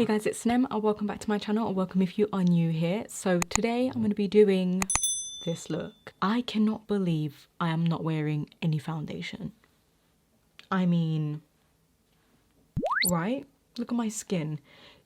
Hey guys, it's Sinem and welcome back to my channel, or welcome if you are new here. So today I'm going to be doing this look. I cannot believe I am not wearing any foundation. I mean, right? Look at my skin.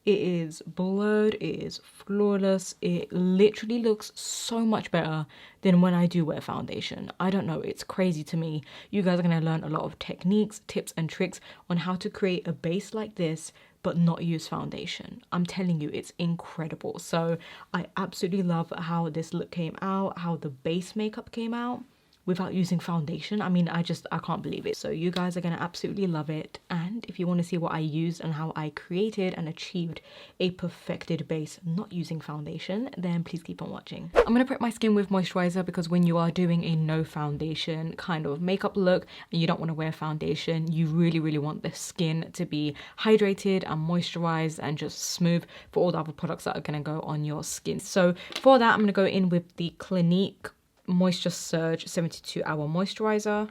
It is blurred, it is flawless, it literally looks so much better than when I do wear foundation. I don't know, it's crazy to me. You guys are going to learn a lot of techniques, tips and tricks on how to create a base like this but not use foundation. I'm telling you, it's incredible. So I absolutely love how this look came out, how the base makeup came out without using foundation. I mean, I can't believe it. So you guys are gonna absolutely love it. And if you want to see what I used and how I created and achieved a perfected base not using foundation, then please keep on watching. I'm gonna prep my skin with moisturizer because when you are doing a no foundation kind of makeup look and you don't want to wear foundation, you really want the skin to be hydrated and moisturized and just smooth for all the other products that are gonna go on your skin. So for that, I'm gonna go in with the Clinique Moisture Surge 72-hour moisturizer.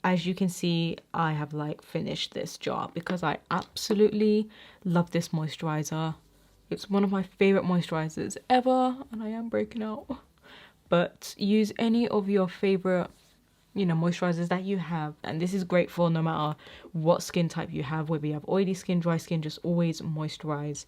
As you can see, I have like finished this jar because I absolutely love this moisturizer. It's one of my favorite moisturizers ever, and I am breaking out. But use any of your favorite, moisturizers that you have, and this is great for no matter what skin type you have, whether you have oily skin, dry skin, just always moisturize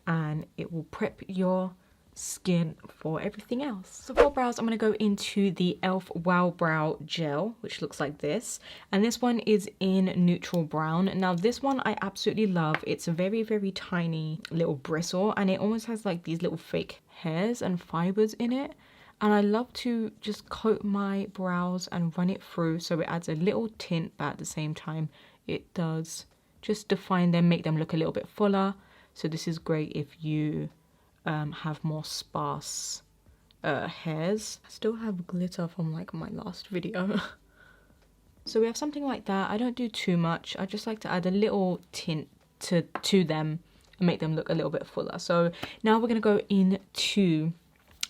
and it will prep your skin for everything else. So for brows, I'm going to go into the E.L.F. Wow Brow Gel, which looks like this, and this one is in neutral brown. Now this one I absolutely love. It's a very tiny little bristle, and it almost has like these little fake hairs and fibers in it, and I love to just coat my brows and run it through so it adds a little tint, but at the same time it does just define them, make them look a little bit fuller. So this is great if you have more sparse hairs. I still have glitter from like my last video. So we have something like that. I don't do too much. I just like to add a little tint to them and make them look a little bit fuller. So now we're gonna go into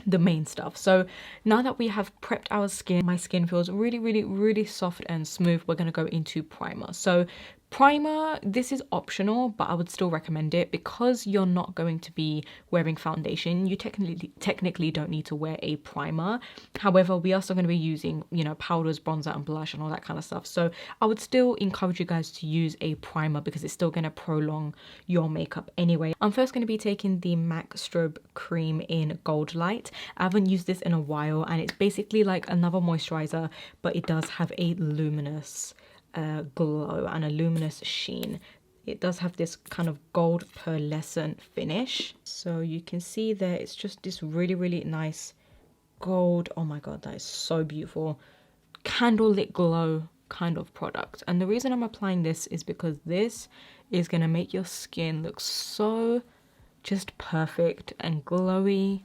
the main stuff. So now that we have prepped our skin, my skin feels really soft and smooth. We're gonna go into primer. So primer, this is optional, but I would still recommend it because you're not going to be wearing foundation. You technically don't need to wear a primer. However, we are still going to be using, powders, bronzer and blush and all that kind of stuff. So I would still encourage you guys to use a primer because it's still going to prolong your makeup anyway. I'm first going to be taking the MAC Strobe Cream in Goldlite. I haven't used this in a while, and it's basically like another moisturizer, but it does have a luminous glow and a luminous sheen. It does have this kind of gold pearlescent finish, so you can see there it's just this really nice gold. Oh my god, that is so beautiful, candlelit glow kind of product. And the reason I'm applying this is because this is going to make your skin look so just perfect and glowy,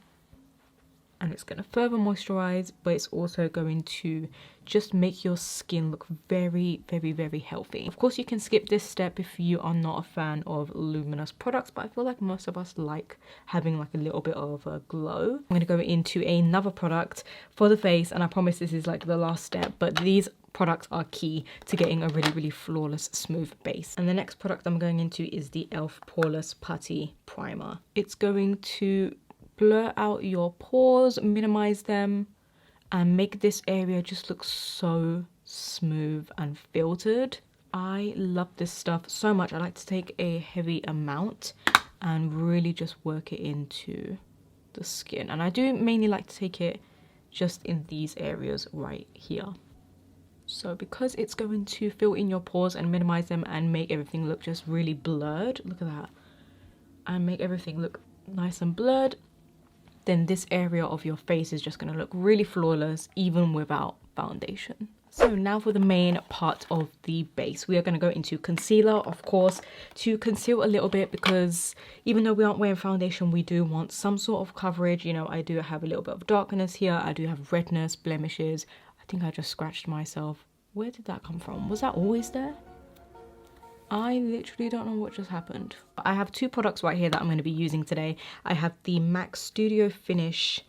and it's going to further moisturize, but it's also going to just make your skin look very healthy. Of course, you can skip this step if you are not a fan of luminous products, but I feel like most of us like having like a little bit of a glow. I'm going to go into another product for the face, and I promise this is like the last step, but these products are key to getting a really flawless smooth base. And the next product I'm going into is the E.L.F. Poreless Putty Primer. It's going to blur out your pores, minimize them, and make this area just look so smooth and filtered. I love this stuff so much. I like to take a heavy amount and really just work it into the skin, and I do mainly like to take it just in these areas right here. So because it's going to fill in your pores and minimize them and make everything look just really blurred, look at that, and make everything look nice and blurred, then this area of your face is just going to look really flawless even without foundation. So now for the main part of the base, we are going to go into concealer, of course, to conceal a little bit, because even though we aren't wearing foundation, we do want some sort of coverage. I do have a little bit of darkness here. I do have redness, blemishes. I think I just scratched myself. Where did that come from? Was that always there? I literally don't know what just happened. I have two products right here that I'm going to be using today. I have the MAC Studio Finish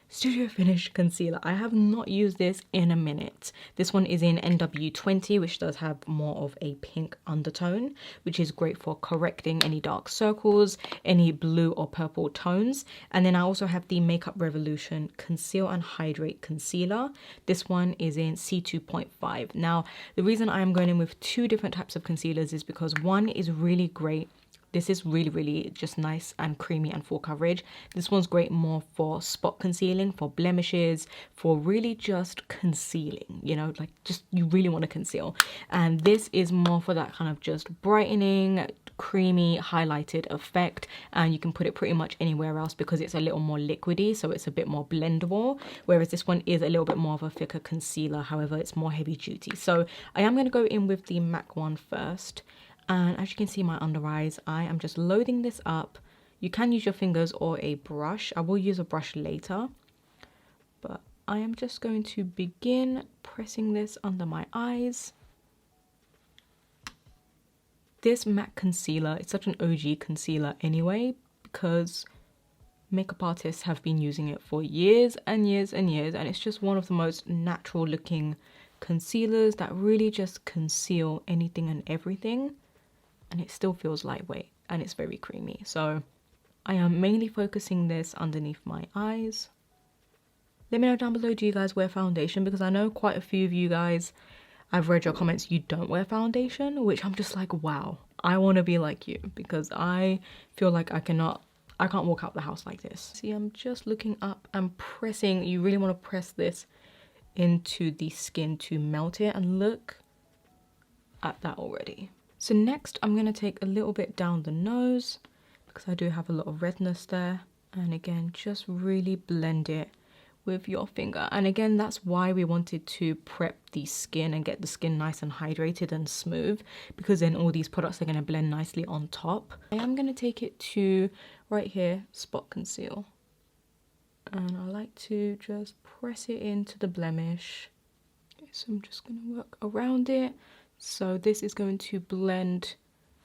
Studio Finish concealer. I have not used this in a minute. This one is in NW20, which does have more of a pink undertone, which is great for correcting any dark circles, any blue or purple tones. And then I also have the Makeup Revolution Conceal and Hydrate Concealer. This one is in C2.5. Now, the reason I am going in with two different types of concealers is because one is really great. This is really just nice and creamy and full coverage. This one's great more for spot concealing, for blemishes, for really just concealing, you know, like just you really want to conceal. And this is more for that kind of just brightening, creamy, highlighted effect. And you can put it pretty much anywhere else because it's a little more liquidy, so it's a bit more blendable. Whereas this one is a little bit more of a thicker concealer, however, it's more heavy duty. So I am going to go in with the MAC one first. And as you can see my under eyes, I am just loading this up. You can use your fingers or a brush. I will use a brush later. But I am just going to begin pressing this under my eyes. This MAC concealer, it's such an OG concealer anyway, because makeup artists have been using it for years and years and years. And it's just one of the most natural looking concealers that really just conceal anything and everything. And it still feels lightweight and it's very creamy. So I am mainly focusing this underneath my eyes. Let me know down below, do you guys wear foundation? Because I know quite a few of you guys, I've read your comments, you don't wear foundation, which I'm just like, wow, I want to be like you, because I feel like I can't walk out the house like this. See, I'm just looking up and pressing. You really want to press this into the skin to melt it, and look at that already. So next I'm going to take a little bit down the nose because I do have a lot of redness there. And again, just really blend it with your finger. And again, that's why we wanted to prep the skin and get the skin nice and hydrated and smooth, because then all these products are going to blend nicely on top. I am going to take it to right here, spot conceal. And I like to just press it into the blemish. Okay, so I'm just going to work around it. So this is going to blend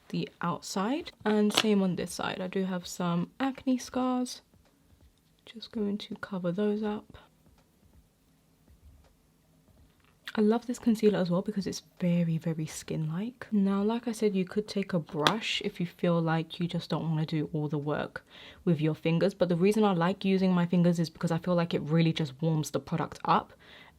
the outside, and same on this side. I do have some acne scars. Just going to cover those up. I love this concealer as well because it's very skin-like. Now, like I said, you could take a brush if you feel like you just don't want to do all the work with your fingers. But the reason I like using my fingers is because I feel like it really just warms the product up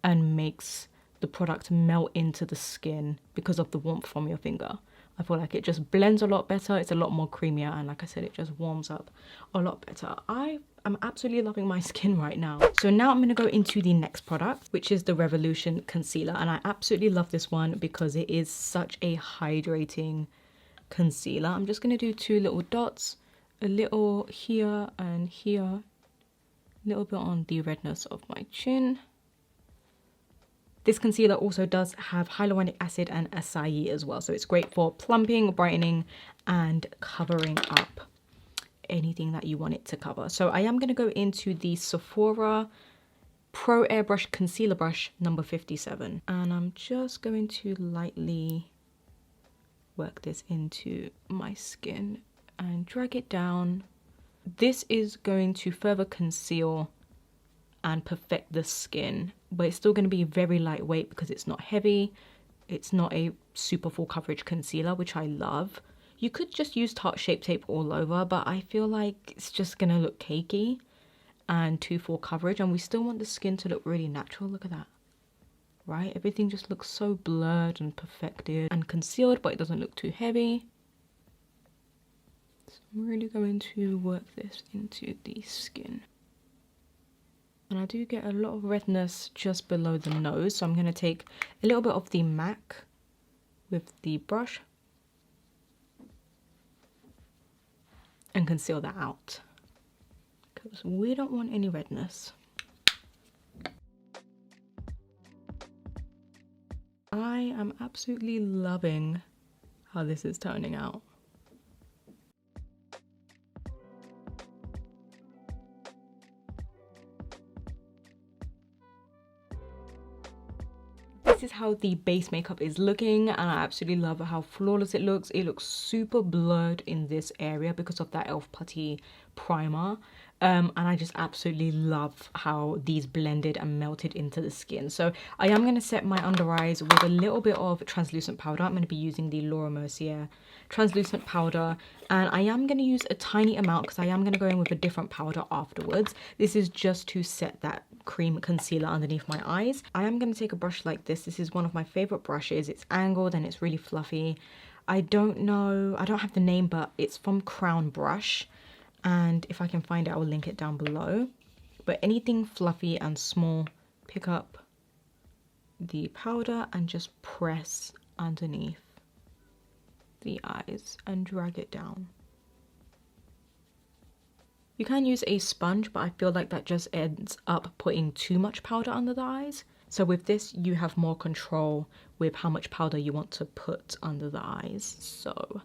and makes the product melt into the skin because of the warmth from your finger. I feel like it just blends a lot better. It's a lot more creamier, and like I said, it just warms up a lot better. I'm absolutely loving my skin right now. So now I'm going to go into the next product, which is the Revolution Concealer. And I absolutely love this one because it is such a hydrating concealer. I'm just going to do two little dots, a little here and here, a little bit on the redness of my chin. This concealer also does have hyaluronic acid and acai as well. So it's great for plumping, brightening, and covering up anything that you want it to cover. So I am going to go into the Sephora Pro Airbrush Concealer Brush number 57. And I'm just going to lightly work this into my skin and drag it down. This is going to further conceal and perfect the skin, but it's still going to be very lightweight because it's not heavy. It's not a super full coverage concealer, which I love. You could just use Tarte Shape Tape all over, but I feel like it's just going to look cakey and too full coverage, and we still want the skin to look really natural. Look at that, right? Everything just looks so blurred and perfected and concealed, but it doesn't look too heavy. So I'm really going to work this into the skin. And I do get a lot of redness just below the nose, so I'm going to take a little bit of the MAC with the brush and conceal that out because we don't want any redness. I am absolutely loving how this is turning out. This is how the base makeup is looking, and I absolutely love how flawless it looks. It looks super blurred in this area because of that E.L.F. putty primer, And I just absolutely love how these blended and melted into the skin. So I am going to set my under eyes with a little bit of translucent powder. I'm going to be using the Laura Mercier translucent powder, and I am going to use a tiny amount because I am going to go in with a different powder afterwards. This is just to set that cream concealer underneath my eyes. I am going to take a brush like this. This is one of my favorite brushes. It's angled and it's really fluffy. I don't know, I don't have the name, but it's from Crown Brush, and if I can find it I will link it down below. But anything fluffy and small, pick up the powder and just press underneath the eyes and drag it down. You can use a sponge, but I feel like that just ends up putting too much powder under the eyes. So with this, you have more control with how much powder you want to put under the eyes. So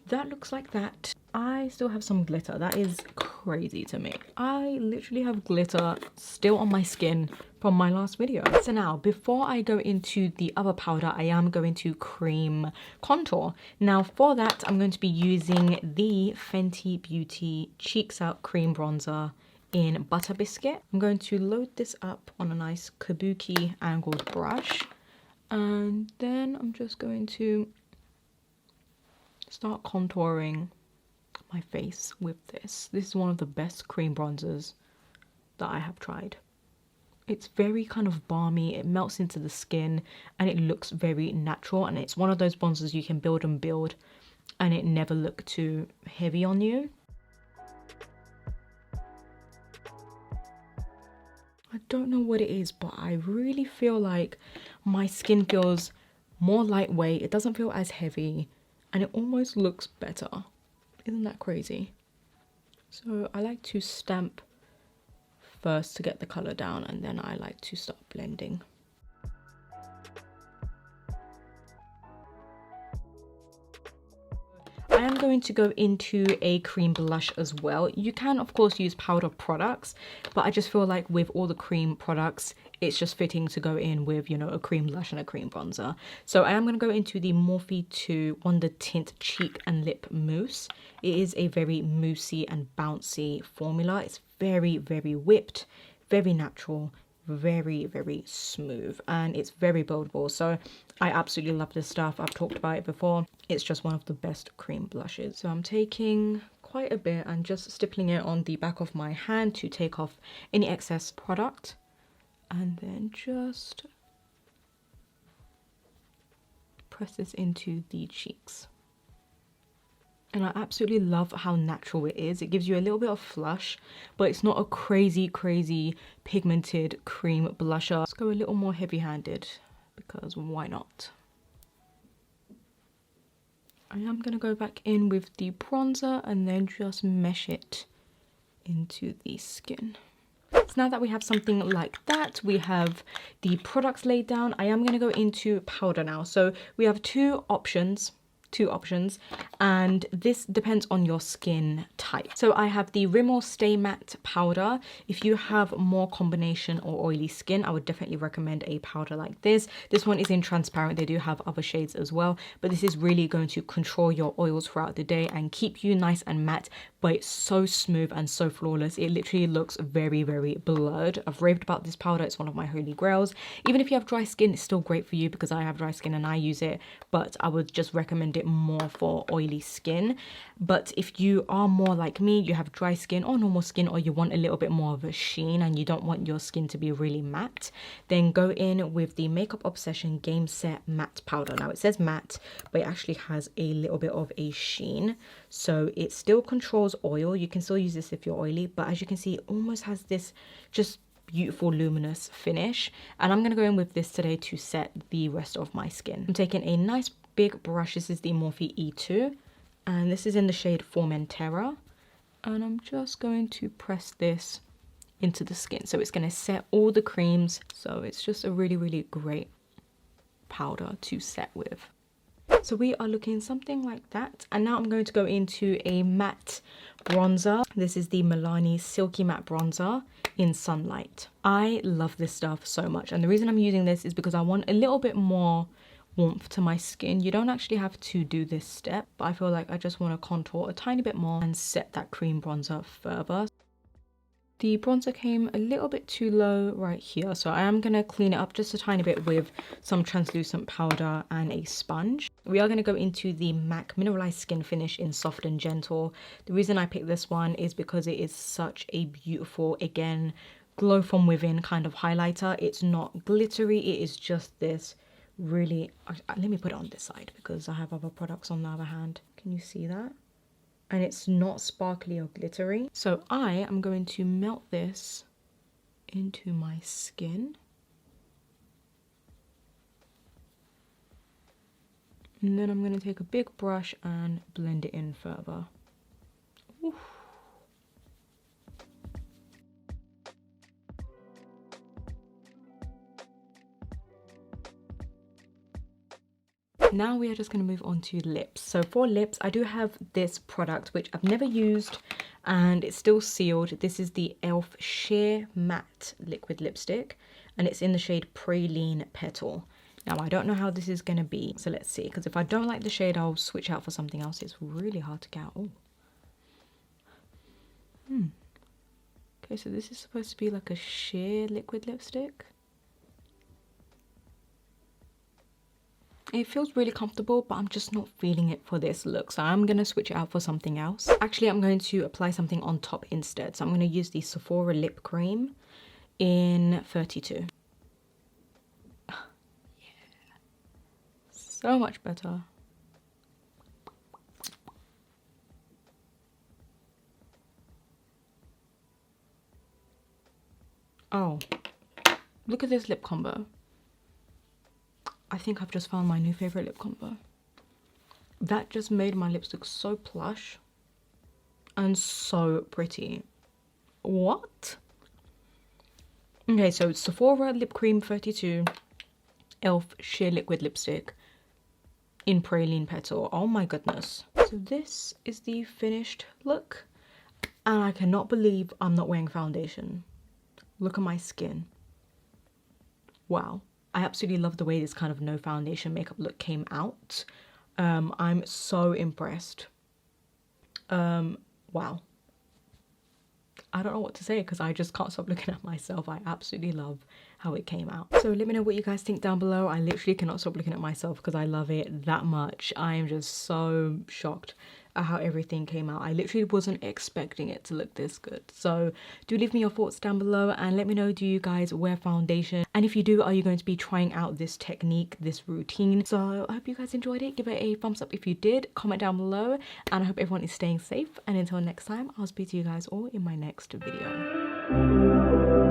that looks like that. I still have some glitter. That is crazy to me. I literally have glitter still on my skin from my last video. So now, before I go into the other powder, I am going to cream contour. Now for that, I'm going to be using the Fenty Beauty Cheeks Out Cream Bronzer in Butter Biscuit. I'm going to load this up on a nice kabuki angled brush, and then I'm just going to start contouring my face with this. This is one of the best cream bronzers that I have tried. It's very kind of balmy, it melts into the skin, and it looks very natural, and it's one of those bronzers you can build and build and it never look too heavy on you. I don't know what it is, but I really feel like my skin feels more lightweight. It doesn't feel as heavy, and it almost looks better. Isn't that crazy? So I like to stamp first to get the color down, and then I like to start blending. I am going to go into a cream blush as well. You can of course use powder products, but I just feel like with all the cream products, it's just fitting to go in with, you know, a cream blush and a cream bronzer. So I am going to go into the Morphe 2 Wondertint Cheek and Lip Mousse. It is a very moussey and bouncy formula. It's very, very whipped, very natural, very, very smooth, and it's very buildable. So I absolutely love this stuff. I've talked about it before. It's just one of the best cream blushes. So I'm taking quite a bit and just stippling it on the back of my hand to take off any excess product, and then just press this into the cheeks. And I absolutely love how natural it is. It gives you a little bit of flush, but it's not a crazy, crazy pigmented cream blusher. Let's go a little more heavy-handed, because why not? I am going to go back in with the bronzer and then just mesh it into the skin. So now that we have something like that, we have the products laid down. I am going to go into powder now. So we have two options, and this depends on your skin type. So I have the Rimmel Stay Matte powder. If you have more combination or oily skin, I would definitely recommend a powder like this. This one is in transparent. They do have other shades as well, but this is really going to control your oils throughout the day and keep you nice and matte, but it's so smooth and so flawless. It literally looks very, very blurred. I've raved about this powder. It's one of my holy grails. Even if you have dry skin, it's still great for you because I have dry skin and I use it, but I would just recommend it more for oily skin. But if you are more like me, you have dry skin or normal skin, or you want a little bit more of a sheen and you don't want your skin to be really matte, then go in with the Makeup Obsession Game Set Matte Powder. Now it says matte, but it actually has a little bit of a sheen, so it still controls oil. You can still use this if you're oily, but as you can see, it almost has this just beautiful luminous finish, and I'm going to go in with this today to set the rest of my skin. I'm taking a nice big brush. This is the Morphe E2, and this is in the shade Formentera, and I'm just going to press this into the skin, so it's going to set all the creams. So it's just a really, really great powder to set with. So we are looking something like that, and now I'm going to go into a matte bronzer. This is the Milani Silky Matte Bronzer in Sunlight. I love this stuff so much, and the reason I'm using this is because I want a little bit more warmth to my skin. You don't actually have to do this step, but I feel like I just want to contour a tiny bit more and set that cream bronzer further. The bronzer came a little bit too low right here, so I am going to clean it up just a tiny bit with some translucent powder and a sponge. We are going to go into the MAC Mineralize Skin Finish in Soft and Gentle. The reason I picked this one is because it is such a beautiful, again, glow from within kind of highlighter. It's not glittery, it is just this really... Let me put it on this side because I have other products on the other hand. Can you see that? And it's not sparkly or glittery. So I am going to melt this into my skin. And then I'm going to take a big brush and blend it in further. Oof. Now we are just going to move on to lips. So for lips, I do have this product which I've never used and it's still sealed. This is the E.L.F. Sheer Matte Liquid Lipstick and it's in the shade Praline Petal. Now I don't know how this is going to be, so let's see, because if I don't like the shade I'll switch out for something else. It's really hard to get out. Okay, so this is supposed to be like a sheer liquid lipstick. It feels really comfortable, but I'm just not feeling it for this look. So I'm going to switch it out for something else. Actually, I'm going to apply something on top instead. So I'm going to use the Sephora Lip Cream in 32. Yeah. So much better. Oh, look at this lip combo. I think I've just found my new favorite lip combo. That just made my lips look so plush and so pretty. What? Okay, so it's Sephora Lip Cream 32, E.L.F. Sheer Liquid Lipstick in Praline Petal. Oh my goodness. So this is the finished look. And I cannot believe I'm not wearing foundation. Look at my skin. Wow. I absolutely love the way this kind of no foundation makeup look came out. I'm so impressed. Wow. I don't know what to say because I just can't stop looking at myself. I absolutely love how it came out. So let me know what you guys think down below. I literally cannot stop looking at myself because I love it that much. I am just so shocked at how everything came out. I literally wasn't expecting it to look this good. So do leave me your thoughts down below and let me know, do you guys wear foundation? And if you do, are you going to be trying out this technique, this routine? So I hope you guys enjoyed it. Give it a thumbs up if you did. Comment down below and I hope everyone is staying safe. And until next time, I'll speak to you guys all in my next video.